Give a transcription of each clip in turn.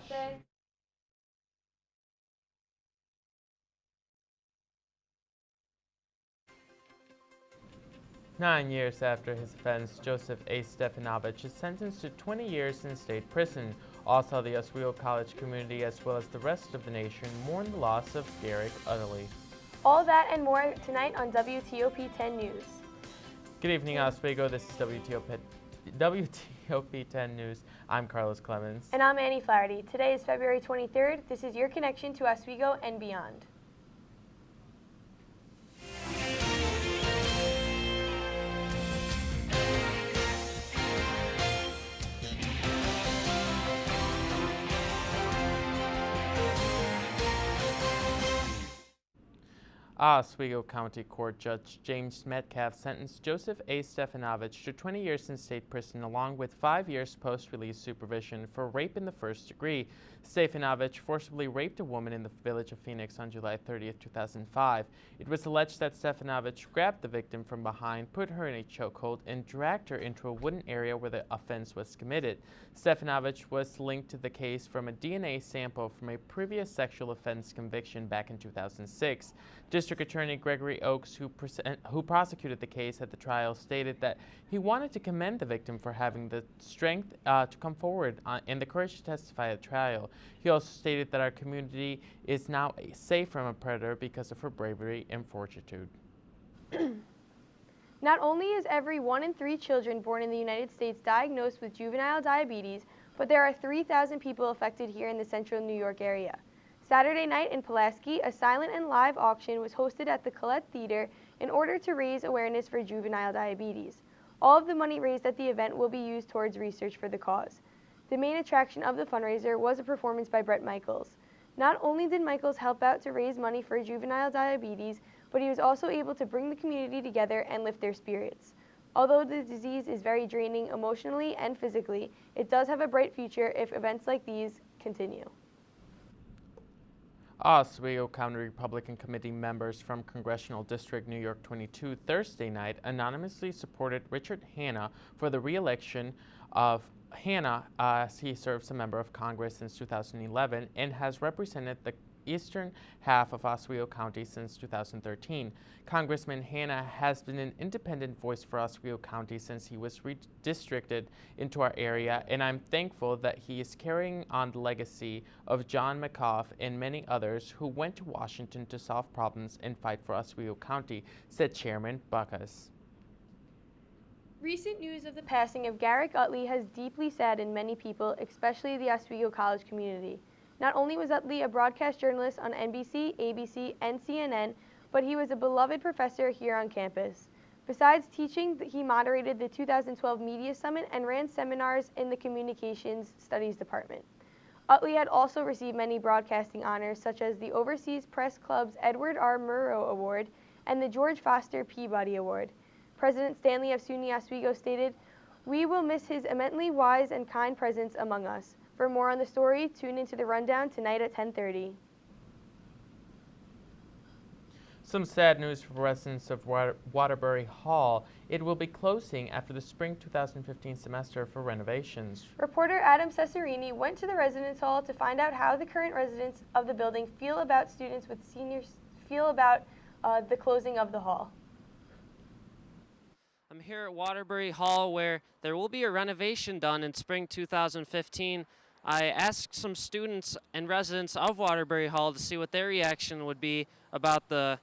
Six. 9 years after his offense, Joseph A. Stefanovich is sentenced to 20 years in state prison. Also, the Oswego College community, as well as the rest of the nation, mourn the loss of Garrick Utterly. All that and more tonight on WTOP 10 News. Good evening, Oswego. This is WTOP 10 News. I'm Carlos Clemens. And I'm Annie Flaherty. Today is February 23rd. This is your connection to Oswego and beyond. Oswego County Court Judge James Metcalf sentenced Joseph A. Stefanovich to 20 years in state prison along with 5 years post-release supervision for rape in the first degree. Stefanovich forcibly raped a woman in the village of Phoenix on July 30, 2005. It was alleged that Stefanovich grabbed the victim from behind, put her in a chokehold, and dragged her into a wooden area where the offense was committed. Stefanovich was linked to the case from a DNA sample from a previous sexual offense conviction back in 2006. District Attorney Gregory Oakes, who prosecuted the case at the trial, stated that he wanted to commend the victim for having the strength to come forward and the courage to testify at trial. He also stated that our community is now safe from a predator because of her bravery and fortitude. Not only is every 1 in 3 children born in the United States diagnosed with juvenile diabetes, but there are 3,000 people affected here in the central New York area. Saturday night in Pulaski, a silent and live auction was hosted at the Colette Theater in order to raise awareness for juvenile diabetes. All of the money raised at the event will be used towards research for the cause. The main attraction of the fundraiser was a performance by Bret Michaels. Not only did Michaels help out to raise money for juvenile diabetes, but he was also able to bring the community together and lift their spirits. Although the disease is very draining emotionally and physically, it does have a bright future if events like these continue. Oswego County Republican Committee members from Congressional District New York 22 Thursday night anonymously supported Richard Hanna for the re-election of Hanna, as he serves a member of Congress since 2011 and has represented the eastern half of Oswego County since 2013. Congressman Hanna has been an independent voice for Oswego County since he was redistricted into our area, and I'm thankful that he is carrying on the legacy of John McCough and many others who went to Washington to solve problems and fight for Oswego County, said Chairman Buckus. Recent news of the passing of Garrick Utley has deeply saddened many people, especially the Oswego College community. Not only was Utley a broadcast journalist on NBC, ABC, and CNN, but he was a beloved professor here on campus. Besides teaching, he moderated the 2012 Media Summit and ran seminars in the Communications Studies Department. Utley had also received many broadcasting honors, such as the Overseas Press Club's Edward R. Murrow Award and the George Foster Peabody Award. President Stanley of SUNY Oswego stated, "We will miss his immensely wise and kind presence among us." For more on the story, tune into the rundown tonight at 10:30. Some sad news for residents of Waterbury Hall. It will be closing after the spring 2015 semester for renovations. Reporter Adam Cesarini went to the residence hall to find out how the current residents of the building feel about students with seniors feel about the closing of the hall. I'm here at Waterbury Hall where there will be a renovation done in spring 2015. I asked some students and residents of Waterbury Hall to see what their reaction would be about the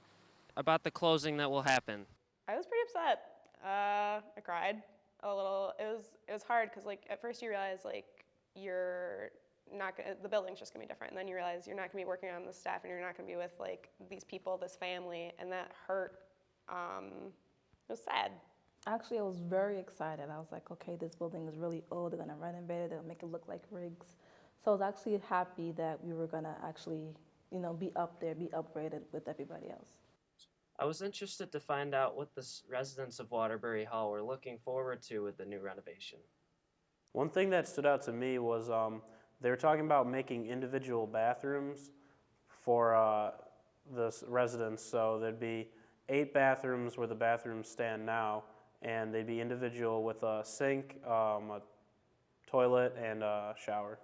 closing that will happen. I was pretty upset. I cried a little. It was hard because like at first you realize like you're not gonna, the building's just gonna be different, and then you realize you're not gonna be working on the staff and you're not gonna be with like these people, this family, and that hurt. It was sad. Actually, I was very excited. I was like, okay, this building is really old. They're gonna renovate it. They'll make it look like Riggs. So I was actually happy that we were gonna actually, be up there, be upgraded with everybody else. I was interested to find out what the residents of Waterbury Hall were looking forward to with the new renovation. One thing that stood out to me was they were talking about making individual bathrooms for the residents. So there'd be 8 bathrooms where the bathrooms stand now, and they'd be individual with a sink, a toilet, and a shower.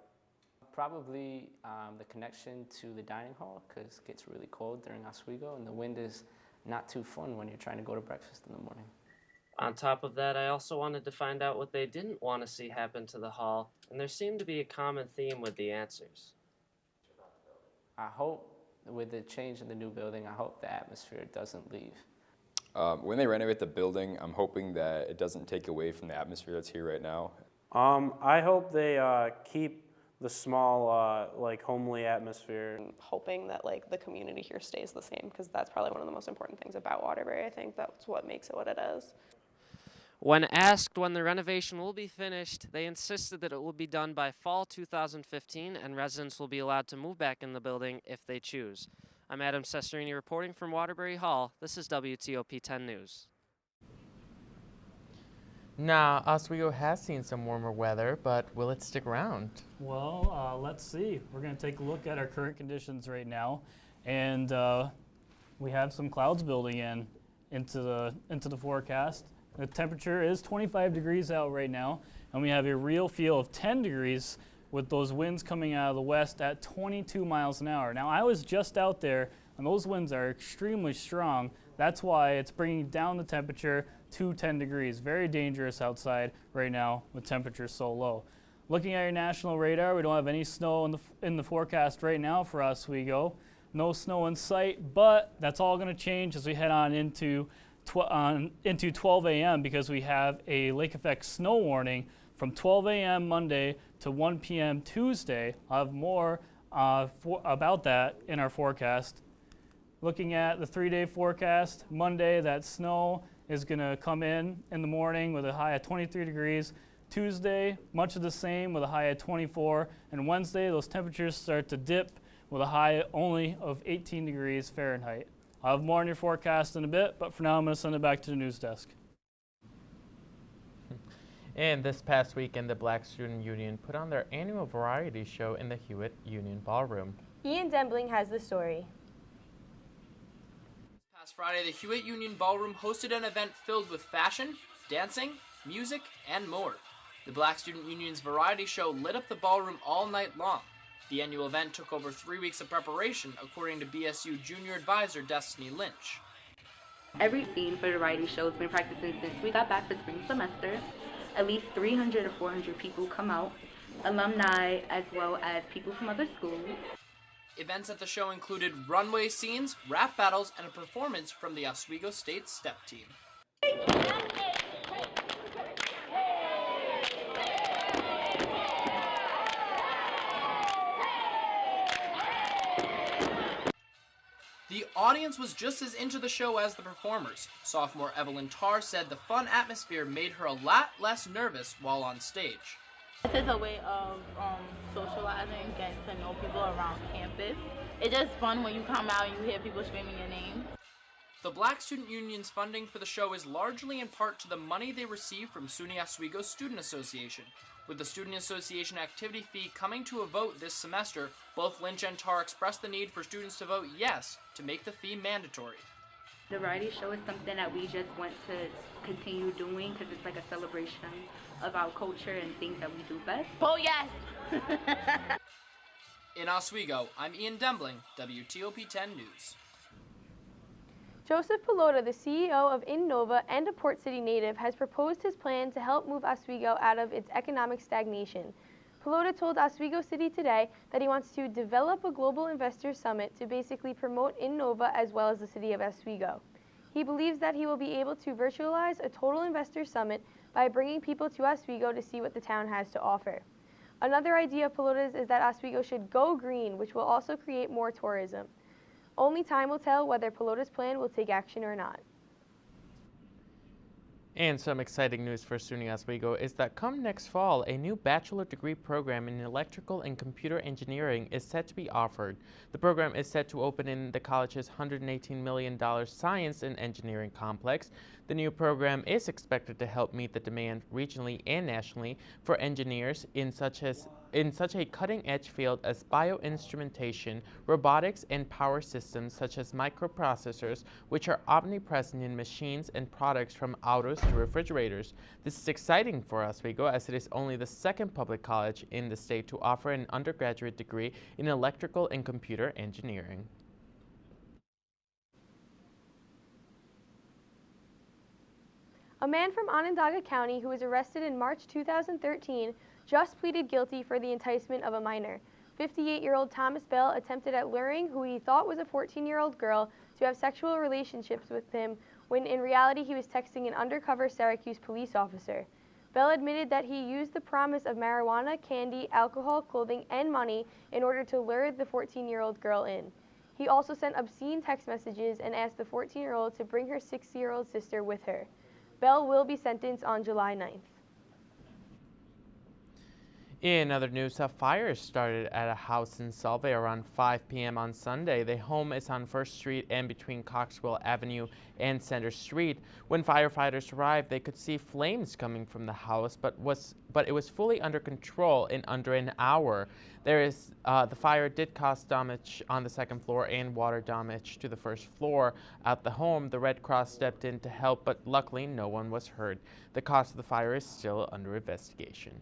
Probably the connection to the dining hall, because it gets really cold during Oswego, and the wind is not too fun when you're trying to go to breakfast in the morning. On top of that, I also wanted to find out what they didn't want to see happen to the hall, and there seemed to be a common theme with the answers. I hope with the change in the new building, I hope the atmosphere doesn't leave. When they renovate the building, I'm hoping that it doesn't take away from the atmosphere that's here right now. I hope they keep the small, like, homely atmosphere. I'm hoping that like the community here stays the same, because that's probably one of the most important things about Waterbury. I think that's what makes it what it is. When asked when the renovation will be finished, they insisted that it will be done by fall 2015, and residents will be allowed to move back in the building if they choose. I'm Adam Cesarini reporting from Waterbury Hall. This is WTOP 10 News. Now, Oswego has seen some warmer weather, but will it stick around? Well, let's see. We're going to take a look at our current conditions right now, and we have some clouds building into the forecast. The temperature is 25 degrees out right now, and we have a real feel of 10 degrees with those winds coming out of the west at 22 miles an hour. Now, I was just out there, and those winds are extremely strong. That's why it's bringing down the temperature to 10 degrees. Very dangerous outside right now with temperatures so low. Looking at your national radar, we don't have any snow in the forecast right now for Oswego. No snow in sight, but that's all going to change as we head on into 12 a.m. because we have a lake effect snow warning from 12 a.m. Monday to 1 p.m. Tuesday. I'll have more about that in our forecast. Looking at the 3-day forecast, Monday, that snow is going to come in the morning with a high of 23 degrees. Tuesday, much of the same with a high of 24. And Wednesday, those temperatures start to dip with a high only of 18 degrees Fahrenheit. I'll have more on your forecast in a bit, but for now, I'm going to send it back to the news desk. And this past weekend, the Black Student Union put on their annual variety show in the Hewitt Union Ballroom. Ian Dembling has the story. Past Friday, the Hewitt Union Ballroom hosted an event filled with fashion, dancing, music, and more. The Black Student Union's variety show lit up the ballroom all night long. The annual event took over 3 weeks of preparation, according to BSU Junior Advisor Destiny Lynch. Every scene for the variety show has been practicing since we got back for spring semester. At least 300 or 400 people come out, alumni as well as people from other schools. Events at the show included runway scenes, rap battles, and a performance from the Oswego State Step Team. The audience was just as into the show as the performers. Sophomore Evelyn Tarr said the fun atmosphere made her a lot less nervous while on stage. This is a way of socializing, getting to know people around campus. It's just fun when you come out and you hear people screaming your name. The Black Student Union's funding for the show is largely in part to the money they receive from SUNY Oswego Student Association. With the Student Association activity fee coming to a vote this semester, both Lynch and Tarr expressed the need for students to vote yes to make the fee mandatory. The variety show is something that we just want to continue doing because it's like a celebration of our culture and things that we do best. Oh, yes! In Oswego, I'm Ian Dembling, WTOP 10 News. Joseph Pelota, the CEO of Innova and a Port City native, has proposed his plan to help move Oswego out of its economic stagnation. Pelota told Oswego City Today that he wants to develop a global investor summit to basically promote Innova as well as the city of Oswego. He believes that he will be able to virtualize a total investor summit by bringing people to Oswego to see what the town has to offer. Another idea of Pelota's is that Oswego should go green, which will also create more tourism. Only time will tell whether Pelota's plan will take action or not. And some exciting news for SUNY Oswego is that come next fall, a new bachelor degree program in electrical and computer engineering is set to be offered. The program is set to open in the college's $118 million Science and Engineering complex. The new program is expected to help meet the demand regionally and nationally for engineers in such as in such a cutting-edge field as bioinstrumentation, robotics, and power systems such as microprocessors, which are omnipresent in machines and products from autos to refrigerators. This is exciting for Oswego, as it is only the second public college in the state to offer an undergraduate degree in electrical and computer engineering. A man from Onondaga County who was arrested in March 2013 just pleaded guilty for the enticement of a minor. 58-year-old Thomas Bell attempted at luring who he thought was a 14-year-old girl to have sexual relationships with him when in reality he was texting an undercover Syracuse police officer. Bell admitted that he used the promise of marijuana, candy, alcohol, clothing, and money in order to lure the 14-year-old girl in. He also sent obscene text messages and asked the 14-year-old to bring her 60-year-old sister with her. Bell will be sentenced on July 9th. In other news, a fire started at a house in Solvay around 5 p.m. on Sunday. The home is on 1st Street and between Coxwell Avenue and Center Street. When firefighters arrived, they could see flames coming from the house, but it was fully under control in under an hour. The fire did cause damage on the second floor and water damage to the first floor. At the home, the Red Cross stepped in to help, but luckily no one was hurt. The cause of the fire is still under investigation.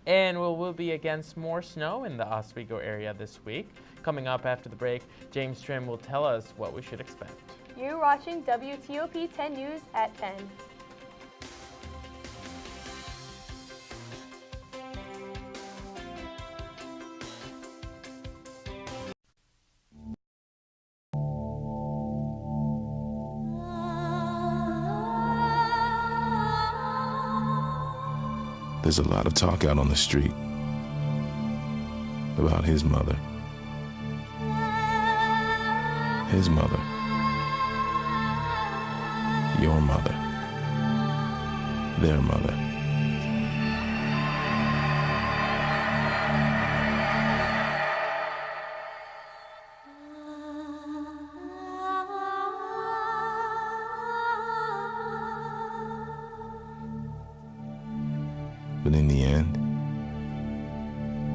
And we will be against more snow in the Oswego area this week. Coming up after the break, James Trim will tell us what we should expect. You're watching WTOP 10 News at 10. There's a lot of talk out on the street about his mother, your mother, their mother. But in the end,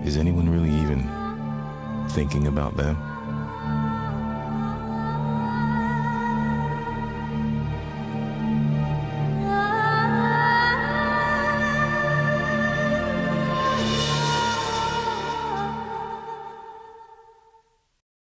is anyone really even thinking about them?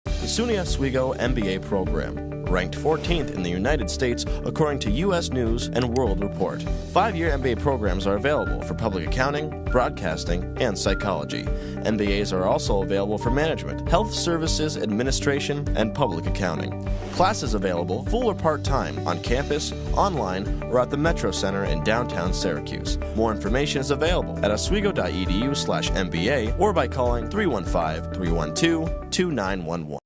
The SUNY Oswego MBA program, ranked 14th in the United States according to U.S. News and World Report. 5-year MBA programs are available for public accounting, broadcasting, and psychology. MBAs are also available for management, health services administration, and public accounting. Classes available full or part-time on campus, online, or at the Metro Center in downtown Syracuse. More information is available at oswego.edu/MBA or by calling 315-312-2911.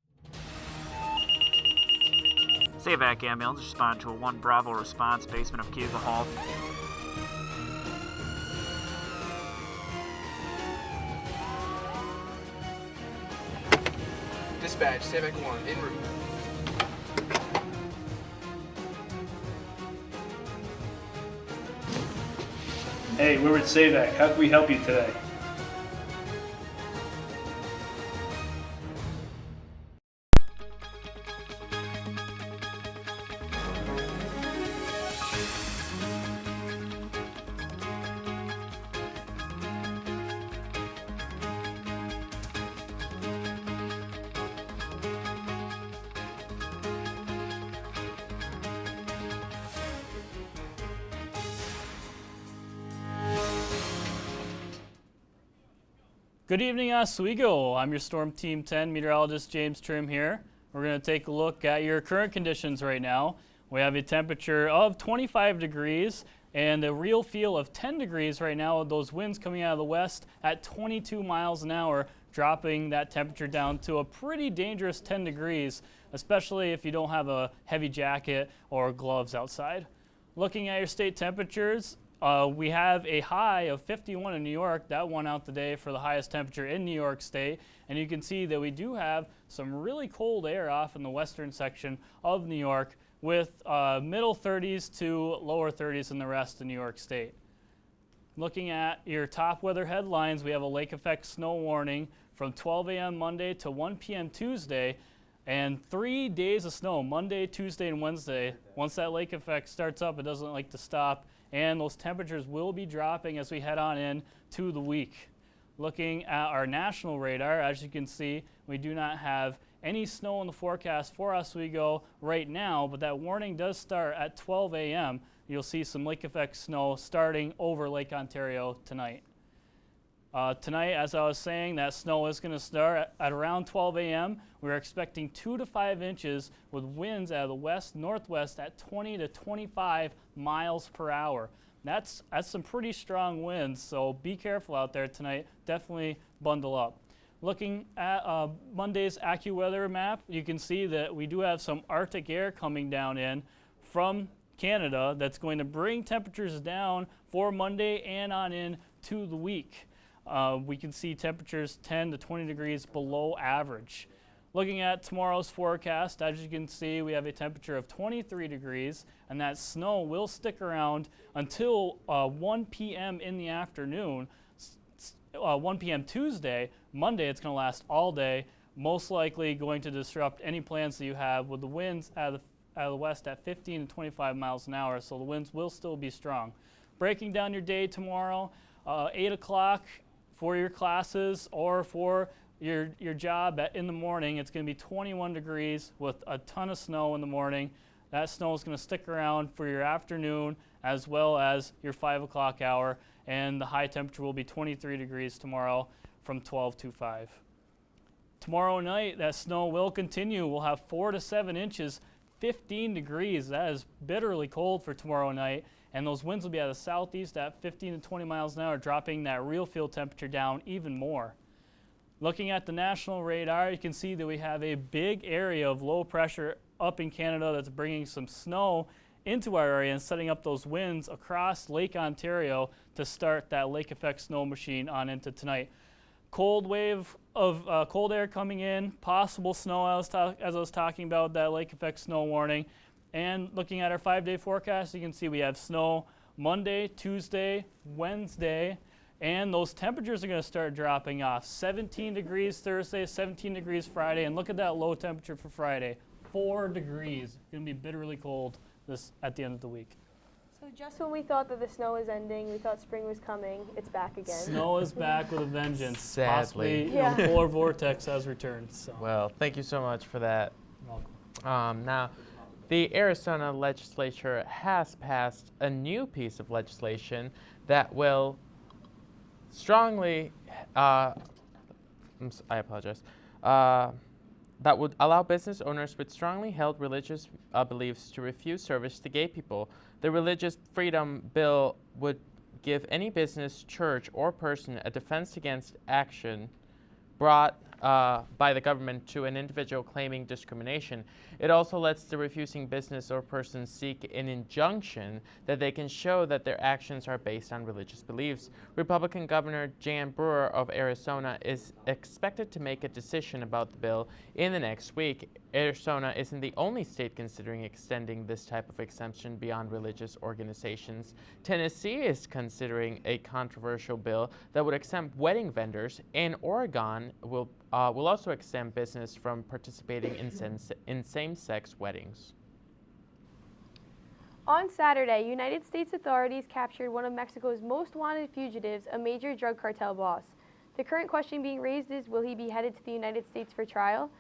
SAVAC ambulance responded to a 1 Bravo response, basement of Cuba Hall. Dispatch, SAVAC 1, en route. Hey, we're at SAVAC. How can we help you today? Good evening, Oswego. I'm your Storm Team 10 meteorologist James Trim here. We're going to take a look at your current conditions right now. We have a temperature of 25 degrees and a real feel of 10 degrees right now with those winds coming out of the west at 22 miles an hour, dropping that temperature down to a pretty dangerous 10 degrees, especially if you don't have a heavy jacket or gloves outside. Looking at your state temperatures, we have a high of 51 in New York. That won out today for the highest temperature in New York State. And you can see that we do have some really cold air off in the western section of New York with middle 30s to lower 30s in the rest of New York State. Looking at your top weather headlines, we have a lake effect snow warning from 12 a.m. Monday to 1 p.m. Tuesday, and 3 days of snow, Monday, Tuesday, and Wednesday. Once that lake effect starts up, it doesn't like to stop, and those temperatures will be dropping as we head on in to the week. Looking at our national radar, as you can see, we do not have any snow in the forecast for Oswego right now, but that warning does start at 12 a.m. You'll see some lake effect snow starting over Lake Ontario tonight. Tonight, as I was saying, that snow is going to start at around 12 a.m. We're expecting 2 to 5 inches with winds out of the west-northwest at 20 to 25 miles per hour. That's some pretty strong winds, so be careful out there tonight. Definitely bundle up. Looking at Monday's AccuWeather map, you can see that we do have some Arctic air coming down in from Canada that's going to bring temperatures down for Monday and on in to the week. We can see temperatures 10 to 20 degrees below average. Looking at tomorrow's forecast, as you can see, we have a temperature of 23 degrees, and that snow will stick around until 1 p.m. in the afternoon. 1 p.m. Tuesday. Monday, it's going to last all day, most likely going to disrupt any plans that you have with the winds out of the west at 15 to 25 miles an hour, so the winds will still be strong. Breaking down your day tomorrow, 8 o'clock for your classes or for your job in the morning, it's going to be 21 degrees with a ton of snow in the morning. That snow is going to stick around for your afternoon as well as your 5 o'clock hour, and the high temperature will be 23 degrees tomorrow from 12 to 5. Tomorrow night, that snow will continue. We'll have 4 to 7 inches, 15 degrees. That is bitterly cold for tomorrow night, and those winds will be out of the southeast at 15 to 20 miles an hour, dropping that real field temperature down even more. Looking at the national radar, you can see that we have a big area of low pressure up in Canada that's bringing some snow into our area and setting up those winds across Lake Ontario to start that lake effect snow machine on into tonight. Cold wave of cold air coming in, possible snow as I was talking about, that lake effect snow warning. And looking at our 5-day forecast, you can see we have snow Monday, Tuesday, Wednesday, and those temperatures are going to start dropping off. 17 degrees Thursday, 17 degrees Friday, and look at that low temperature for Friday, 4 degrees. It's going to be bitterly cold at the end of the week. So just when we thought that the snow was ending, we thought spring was coming, it's back again. Snow is back with a vengeance. Sadly. Possibly, polar vortex has returned. So. Well, thank you so much for that. You're welcome. Now, the Arizona legislature has passed a new piece of legislation that will strongly, I apologize, that would allow business owners with strongly held religious beliefs to refuse service to gay people. The Religious Freedom Bill would give any business, church, or person a defense against action brought by the government to an individual claiming discrimination. It also lets the refusing business or person seek an injunction that they can show that their actions are based on religious beliefs. Republican Governor Jan Brewer of Arizona is expected to make a decision about the bill in the next week. Arizona isn't the only state considering extending this type of exemption beyond religious organizations. Tennessee is considering a controversial bill that would exempt wedding vendors, and Oregon will also exempt business from participating in same-sex weddings. On Saturday, United States authorities captured one of Mexico's most wanted fugitives, a major drug cartel boss. The current question being raised is, will he be headed to the United States for trial?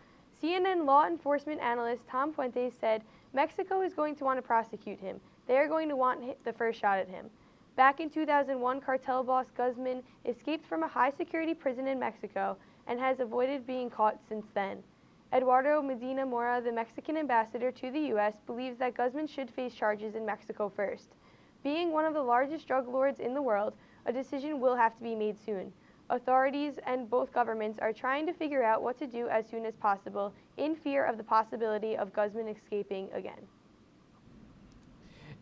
CNN law enforcement analyst Tom Fuentes said Mexico is going to want to prosecute him. They are going to want the first shot at him. Back in 2001, cartel boss Guzman escaped from a high-security prison in Mexico and has avoided being caught since then. Eduardo Medina Mora, the Mexican ambassador to the U.S., believes that Guzman should face charges in Mexico first. Being one of the largest drug lords in the world, a decision will have to be made soon. Authorities and both governments are trying to figure out what to do as soon as possible in fear of the possibility of Guzman escaping again.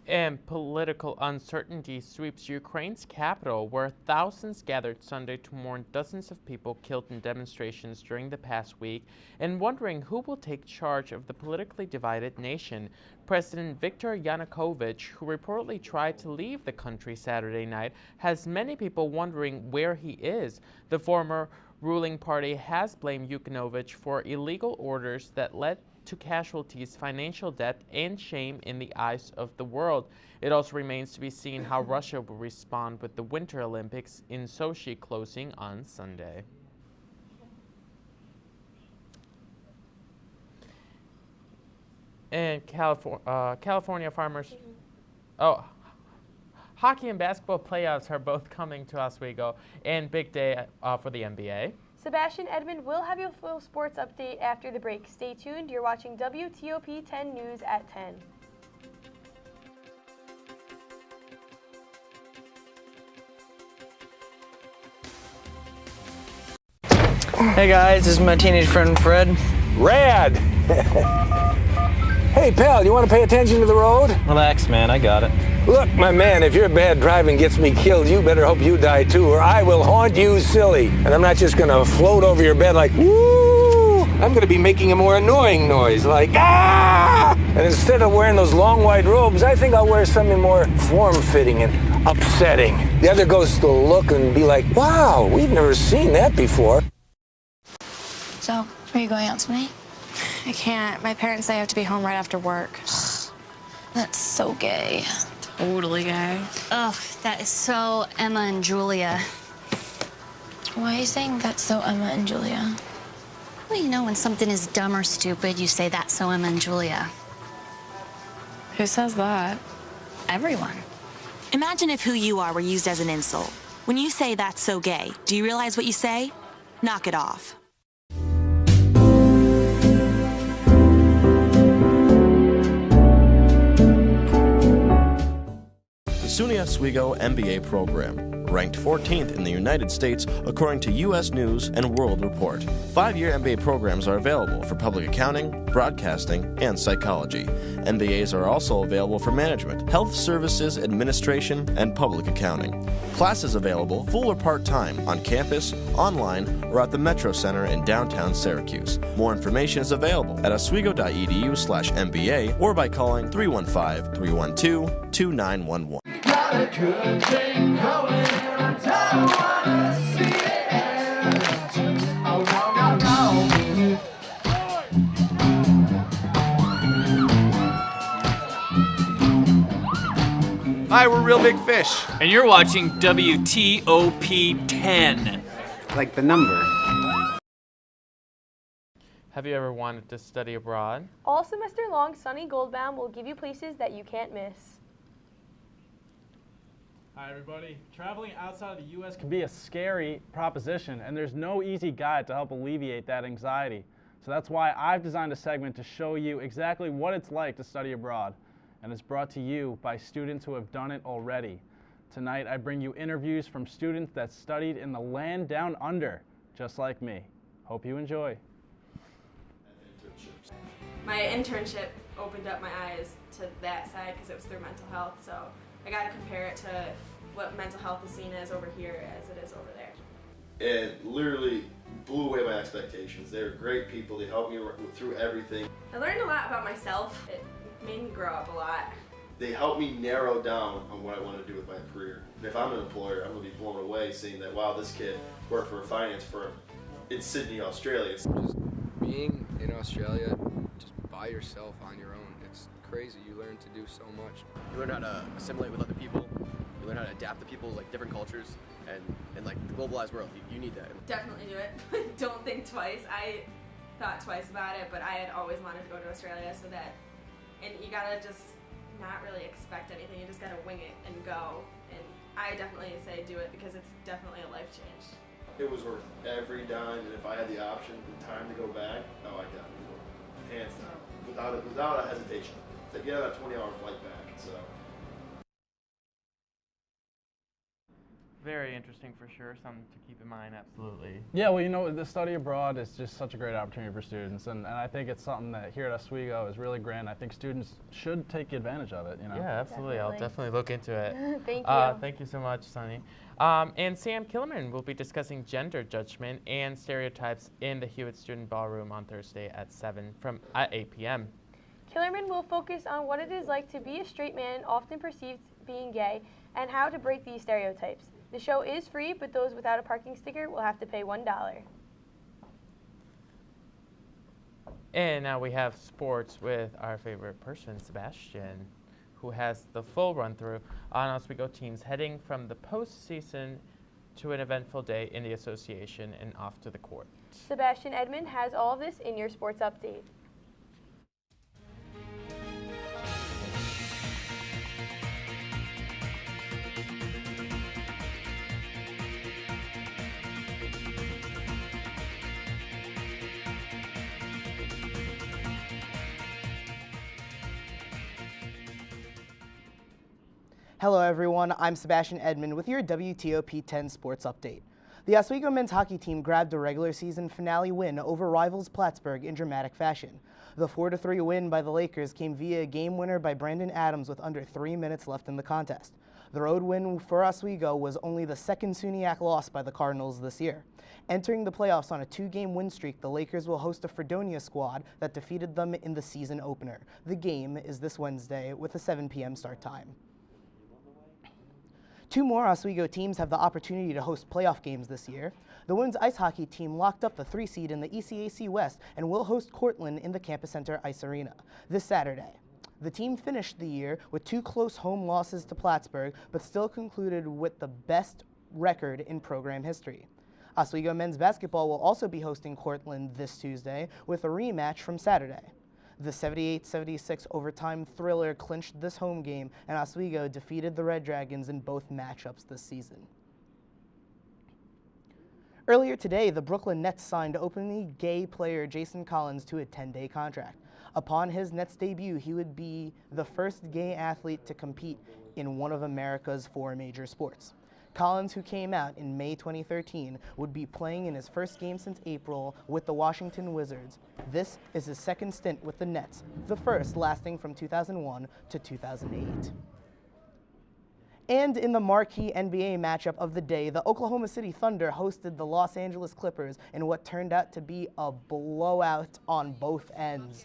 And political uncertainty sweeps Ukraine's capital, where thousands gathered Sunday to mourn dozens of people killed in demonstrations during the past week, and wondering who will take charge of the politically divided nation. President Viktor Yanukovych, who reportedly tried to leave the country Saturday night, has many people wondering where he is. The former ruling party has blamed Yanukovych for illegal orders that led to casualties, financial debt, and shame in the eyes of the world. It also remains to be seen how Russia will respond with the Winter Olympics in Sochi closing on Sunday. And California farmers, hockey and basketball playoffs are both coming to Oswego, and big day for the NBA. Sebastian Edmond will have your full sports update after the break. Stay tuned. You're watching WTOP 10 News at 10. Hey guys, this is my teenage friend Fred. Rad! Hey pal, you want to pay attention to the road? Relax, man, I got it. Look, my man, if your bad driving gets me killed, you better hope you die too, or I will haunt you silly. And I'm not just gonna float over your bed like, woo! I'm gonna be making a more annoying noise, like, ah! And instead of wearing those long white robes, I think I'll wear something more form-fitting and upsetting. The other ghosts will look and be like, wow, we've never seen that before. So, are you going out tonight? I can't. My parents say I have to be home right after work. That's so gay. Totally gay. Ugh, that is so Emma and Julia. Why are you saying that's so Emma and Julia? Well, you know, when something is dumb or stupid, you say that's so Emma and Julia. Who says that? Everyone. Imagine if who you are were used as an insult. When you say that's so gay, do you realize what you say? Knock it off. The SUNY Oswego MBA program, ranked 14th in the United States according to U.S. News and World Report. 5-year MBA programs are available for public accounting, broadcasting, and psychology. MBAs are also available for management, health services, administration, and public accounting. Classes available full or part-time on campus, online, or at the Metro Center in downtown Syracuse. More information is available at oswego.edu/MBA or by calling 315-312-2911. Got a good thing going, and I don't wanna see it end. Oh no, no, no. Hi, we're Real Big Fish. And you're watching WTOP 10. Like the number. Have you ever wanted to study abroad? All semester long, Sunny Goldbaum will give you places that you can't miss. Hi everybody. Traveling outside of the U.S. can be a scary proposition, and there's no easy guide to help alleviate that anxiety. So that's why I've designed a segment to show you exactly what it's like to study abroad. And it's brought to you by students who have done it already. Tonight I bring you interviews from students that studied in the land down under, just like me. Hope you enjoy. My internship opened up my eyes to that side because it was through mental health, so I got to compare it to what mental health is seen as over here as it is over there. It literally blew away my expectations. They were great people. They helped me through everything. I learned a lot about myself. It made me grow up a lot. They helped me narrow down on what I want to do with my career. If I'm an employer, I'm going to be blown away seeing that, wow, this kid worked for a finance firm in Sydney, Australia. Just being in Australia, just by yourself on your own, it's crazy. You learn to do so much. You learn how to assimilate with other people. You learn how to adapt to people's different cultures, and in the globalized world, you need that. Definitely do it. Don't think twice. I thought twice about it, but I had always wanted to go to Australia, so that, and you gotta just not really expect anything. You just gotta wing it and go. And I definitely say do it because it's definitely a life change. It was worth every dime, and if I had the option and time to go back, oh, I definitely would. Hands down, without a hesitation. To get on a 20-hour flight back, so. very interesting for sure, something to keep in mind, absolutely. Yeah, well, you know, the study abroad is just such a great opportunity for students, and I think it's something that here at Oswego is really grand. I think students should take advantage of it, you know? Yeah, absolutely. I'll definitely look into it. Thank you. Thank you so much, Sunny. And Sam Killerman will be discussing gender judgment and stereotypes in the Hewitt Student Ballroom on Thursday at 8 p.m. Killerman will focus on what it is like to be a straight man, often perceived being gay, and how to break these stereotypes. The show is free, but those without a parking sticker will have to pay $1. And now we have sports with our favorite person, Sebastian, who has the full run-through on Oswego teams heading from the postseason to an eventful day in the association and off to the court. Sebastian Edmond has all of this in your sports update. Hello everyone, I'm Sebastian Edmond with your WTOP 10 Sports Update. The Oswego men's hockey team grabbed a regular season finale win over rivals Plattsburgh in dramatic fashion. The 4-3 win by the Lakers came via a game winner by Brandon Adams with under 3 minutes left in the contest. The road win for Oswego was only the second SUNYAC loss by the Cardinals this year. Entering the playoffs on a 2-game win streak, the Lakers will host a Fredonia squad that defeated them in the season opener. The game is this Wednesday with a 7 p.m. start time. 2 more Oswego teams have the opportunity to host playoff games this year. The women's ice hockey team locked up the 3 seed in the ECAC West and will host Cortland in the Campus Center Ice Arena this Saturday. The team finished the year with 2 close home losses to Plattsburgh, but still concluded with the best record in program history. Oswego men's basketball will also be hosting Cortland this Tuesday with a rematch from Saturday. The 78-76 overtime thriller clinched this home game, and Oswego defeated the Red Dragons in both matchups this season. Earlier today, the Brooklyn Nets signed openly gay player Jason Collins to a 10-day contract. Upon his Nets debut, he would be the first gay athlete to compete in one of America's 4 major sports. Collins, who came out in May 2013, would be playing in his first game since April with the Washington Wizards. This is his second stint with the Nets, the first lasting from 2001 to 2008. And in the marquee NBA matchup of the day, the Oklahoma City Thunder hosted the Los Angeles Clippers in what turned out to be a blowout on both ends.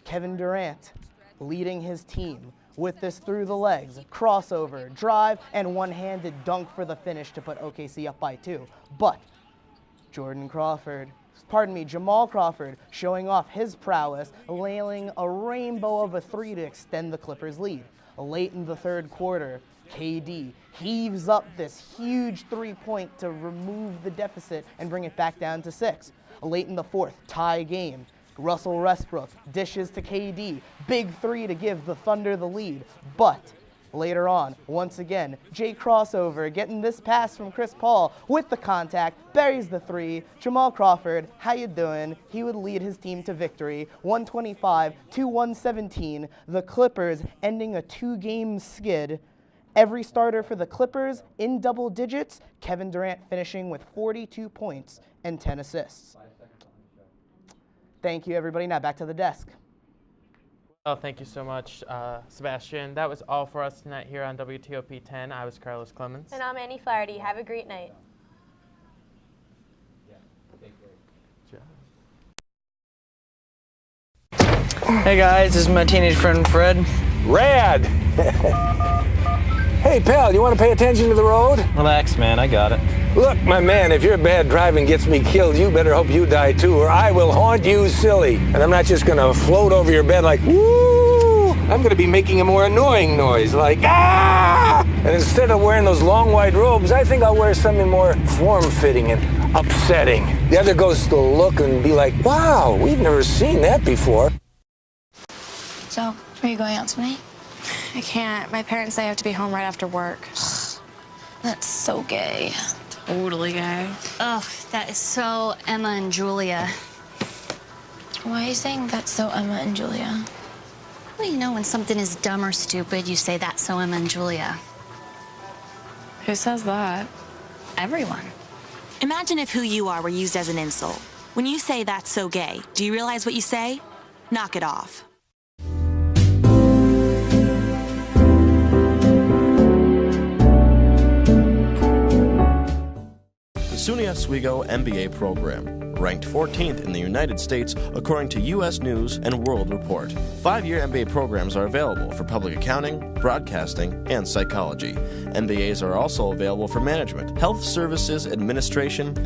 Kevin Durant leading his team with this through the legs, crossover, drive, and one-handed dunk for the finish to put OKC up by 2. But Jamal Crawford showing off his prowess, nailing a rainbow of a 3 to extend the Clippers' lead. Late in the third quarter, KD heaves up this huge 3-point to remove the deficit and bring it back down to 6. Late in the fourth, tie game. Russell Westbrook dishes to KD, big 3 to give the Thunder the lead. But later on, once again, Jay Crossover getting this pass from Chris Paul with the contact, buries the 3. Jamal Crawford, how you doing? He would lead his team to victory, 125-117. The Clippers ending a 2-game skid. Every starter for the Clippers in double digits, Kevin Durant finishing with 42 points and 10 assists. Thank you, everybody. Now back to the desk. Well, thank you so much, Sebastian. That was all for us tonight here on WTOP 10. I was Carlos Clemens. And I'm Annie Flaherty. Have a great night. Hey guys, this is my teenage friend Fred. Rad! Hey pal, you want to pay attention to the road? Relax, man, I got it. Look, my man, if your bad driving gets me killed, you better hope you die too, or I will haunt you silly. And I'm not just gonna float over your bed like, woo! I'm gonna be making a more annoying noise, like, ah! And instead of wearing those long white robes, I think I'll wear something more form-fitting and upsetting. The other ghosts will look and be like, wow, we've never seen that before. So, are you going out tonight? I can't. My parents say I have to be home right after work. That's so gay. Totally gay. Ugh, that is so Emma and Julia. Why are you saying that's so Emma and Julia? Well, you know, when something is dumb or stupid, you say that's so Emma and Julia. Who says that? everyone. Imagine if who you are were used as an insult. When you say that's so gay, do you realize what you say? Knock it off. The SUNY Oswego MBA program, ranked 14th in the United States according to U.S. News and World Report. 5-year MBA programs are available for public accounting, broadcasting, and psychology. MBAs are also available for management, health services administration,